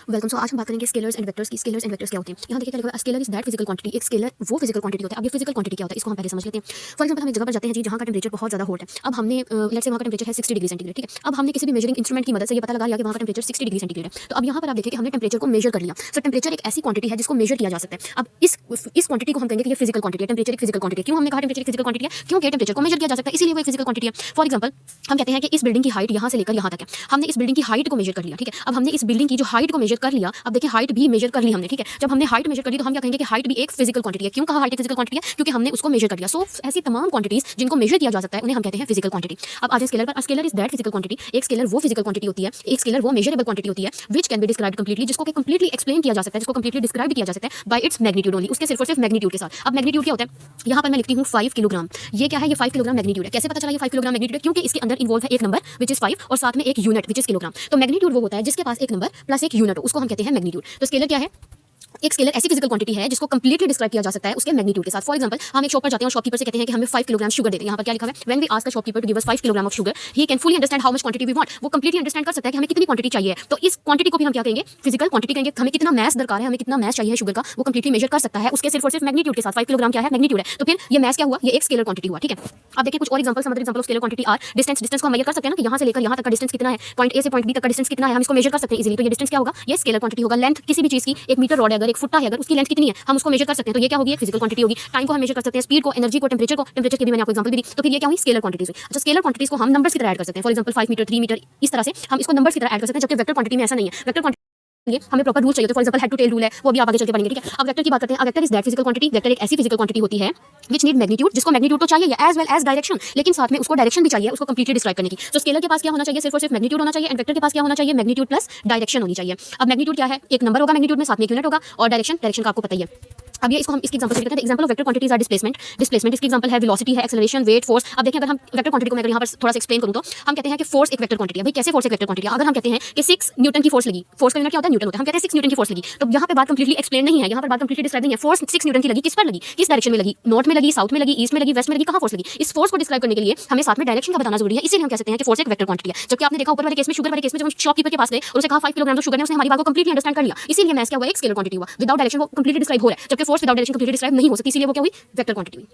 Welcome. सो आज हम बात करेंगे स्केलर्स एंड वेक्टर्स की। स्केलर्स एंड वेक्टर्स क्या होते हैं। यहाँ देखिए क्या लिखा है, scalar is that physical quantity. एक स्केलर वो फिजिकल क्वांटिटी होता है। अब ये फिजिकल क्वांटिटी क्या होता है इसको हम पहले समझ लेते हैं। फॉर एग्जांपल हम एक जगह पर जाते हैं जी जहाँ का टेंपरेचर बहुत ज़्यादा हॉट है। अब हमने लेट्स से वहाँ का टेंपरेचर है 60 डिग्री सेंटीग्रेड, ठीक है। अब हमने किसी भी मेजरिंग इंस्ट्रूमेंट की मदद से ये पता लगा लिया कि वहाँ का टेंपरेचर 60 डिग्री सेंटीग्रेड है। तो अब यहाँ पर आप देखिए कि हमने टेंपरेचर को मेजर कर लिया। सो टेंपरेचर एक ऐसी क्वांटिटी है जिसको मेजर किया जा सकता है। अब इस क्वांटिटी को हम कहेंगे कि ये फिजिकल क्वांटिटी है। टेंपरेचर एक फिजिकल क्वांटिटी है। क्यों हमने कहा टेंपरेचर एक फिजिकल क्वांटिटी है? क्योंकि टेंपरेचर को मेजर किया जा सकता है, इसीलिए वो एक फिजिकल क्वांटिटी है। फॉर एग्जांपल हम कहते हैं कि इस बिल्डिंग की हाइट यहाँ से लेकर यहाँ तक है। हमने इस बिल्डिंग की हाइट को मेजर कर लिया, ठीक है। अब हमने इस बिल्डिंग की जो हाइट को मेजर कर लिया, अब देखिए हाइट भी मेजर कर ली हमने, ठीक है। जब हमने हाइट मेजर कर ली तो हम क्या कहेंगे कि हाइट भी एक फिजिकल क्वांटिटी है। क्यों कहा हाइट एक फिजिकल क्वांटिटी है? क्योंकि हमने उसको मेजर कर लिया। सो ऐसी तमाम क्वांटिटीज जिनको मेजर किया जा सकता है उन्हें हम कहते हैं फिजिकल क्वांटिटी। अब आज स्केलर पर, scalar is that physical quantity. एक स्केलर वो फिजिकल क्वांटिटी होती है, एक स्केलर वो मेजरेबल क्वांटिटी होती है which can be described completely, जिसको कंप्लीटली एक्सप्लेन किया जा सकता है, जिसको कंप्लीटली डिस्क्राइब किया जा सकता है बाय इट्स मैग्नीट्यूड ओनली, उसके सिर्फ और सिर्फ मैग्नीट्यूड के साथ। अब मैग्नीट्यूड क्या होता है? यहाँ पर मैं लिखती हूँ 5 किलोग्राम। ये क्या है? ये 5 किलोग्राम मैग्नीट्यूड है। कैसे पता चला ये 5 किलोग्राम मैग्नीट्यूड है? क्योंकि इसके अंदर इन्वॉल्व है एक नंबर विच इज 5 और साथ में एक यूनिट विच इज किलोग्राम। तो मैग्नीट्यूड वो होता है जिसके पास एक नंबर प्लस एक यूनिट, उसको हम कहते हैं मैग्नीट्यूड। तो स्केलर क्या है? एक स्केलर ऐसी फिजिकल क्वांटिटी है जिसको कंप्लीटली डिस्क्राइब किया जा सकता है उसके मैग्नीट्यूड के साथ। फॉर एग्जांपल हम एक शॉप पर जाते हैं और शॉपकीपर से कहते हैं कि हमें 5 किलोग्राम शुगर दे दें। यहाँ पर क्या लिखा है? When we ask the shopkeeper to give us 5 kilogram of sugar, he can fully understand how much quantity we want. वो कंप्लीटली अंडरस्टैंड कर सकता है कि हमें कितनी क्वांटिटी चाहिए। तो इस क्वांटिटी को भी हम क्या कहेंगे? फिजिकल क्वांटिटी कहेंगे। हमें कितना मैस दरकार है, हमें कितना मैस चाहिए शुगर का, वो कंप्लीटली मेजर कर सकता है उसके सिर्फ और सिर्फ मैग्नीट्यूड के साथ। 5 किलोग्राम क्या है? मैग्नीट्यूड है। तो फिर ये मैस क्या हुआ? ये एक स्केलर क्वांटिटी हुआ, ठीक है। अब देखिए कुछ और एग्जांपल्स, मतलब example of scalar quantity are distance. Distance को हम मेजर कर सकते हैं ना कि यहाँ से लेकर यहाँ तक का डिस्टेंस कितना है, पॉइंट ए से पॉइंट बी तक का डिस्टेंस कितना है, हम इसको मेजर कर सकते हैं इजीली। तो ये डिस्टेंस क्या होगा? ये स्केलर क्वांटिटी होगा। लेंथ किसी भी चीज की, एक मीटर रॉड है अगर, एक फुट्टा है अगर, उसकी लेंथ कितनी है हम उसको मेजर कर सकते हैं, तो ये क्या होगी? एक फिजिकल क्वांटिटी होगी। टाइम को हम मेजर कर सकते हैं, स्पीड को, एनर्जी को, टेंपरेचर को। टेंपरेचर की भी मैंने आपको एग्जांपल भी दी। तो फिर ये क्या हुई? स्केलर क्वांटिटीज हुई। अच्छा, स्केलर क्वांटिटीज को हम नंबर्स की तरह ऐड कर सकते हैं। फॉर एग्जांपल 5 मीटर, 3 मीटर, इस तरह से हम इसको नंबर्स की तरह ऐड कर सकते हैं, जबकि वेक्टर क्वांटिटी में ऐसा नहीं है। वेक्टर क्वांटिटी हमें प्रॉपर रूल चाहिए। तो for example head to tail rule है, वो भी आप आगे चल के पढ़ेंगे, ठीक है। अब वेक्टर की बात करते हैं। अब vector is that physical quantity. Vector एक ऐसी फिजिकल क्वांटिटी होती है व्हिच नीड मैग्नीट्यूड, जिसको मैग्नीट्यूड तो चाहिए एज वेल एज डायरेक्शन, लेकिन साथ में उसको डायरेक्शन भी चाहिए उसको कंप्लीटली डिस्क्राइब करने की। तो स्केलर के पास क्या होना चाहिए? सिर्फ और सिर्फ मैग्नीट्यूड होना चाहिए। एंड वेक्टर के पास क्या होना चाहिए? मैग्नीट्यूड प्लस डायरेक्शन होनी चाहिए। अब मैग्नीट्यूड क्या है? एक नंबर होगा मैग्नीट्यूड में, साथ में एक यूनिट होगा, और डायरेक्शन का आपको पता ही है। अब ये इसको हम इसकी एग्जांपल से करते हैं। Example of vector quantities are displacement. Displacement इसकी एग्जांपल है वेलोसिटी है, एक्सेलरेशन, वेट, फोर्स। अब देखिए अगर हम वेक्टर क्वांटिटी को मैं अगर यहाँ पर थोड़ा सा एक्सप्लेन करूँ तो हम कहते हैं कि फोर्स एक वेक्टर क्वांटिटी है। भाई कैसे फोर्स एक वेक्टर क्वांटिटी है? अगर हम कहते हैं कि 6 न्यूटन की फोर्स लगी, फोर्स का यूनिट क्या होता है? न्यूटन होता है। हम कहते हैं 6 न्यूटन की फोर्स लगी, तो यहाँ पे बात कंप्लीटली एक्सप्लेन नहीं है, यहाँ पर बात कंप्लीटली डिस्क्राइब नहीं है। फोर्स 6 न्यूटन की लगी, किस पर लगी, किस डायरेक्शन में लगी? नॉर्थ में लगी, साउथ में लगी, ईस्ट में लगी, वेस्ट में लगी, कहाँ फोर्स लगी? इस फोर्स को डिस्क्राइब करने के लिए हमें साथ में डायरेक्शन का बताना जरूरी है, इसीलिए हम कह सकते हैं कि फोर्स एक वेक्टर क्वांटिटी है। जबकि आपने देखा ऊपर वाले केस में, शुगर वाले केस में, जब हम शॉपकीपर के पास गए और उसे कहा 5 किलोग्राम शुगर है, उसने हमारी बात को कंप्लीटली अंडरस्टैंड कर लिया, इसीलिए मैस क्या हुआ? एक स्केलर क्वांटिटी हुआ। विदाउट डायरेक्शन वो कंप्लीटली डिस्क्राइब हो रहा है, जबकि force without direction completely describe नहीं हो सकती, इसीलिए वो क्या हुई? वेक्टर क्वांटिटी हुई।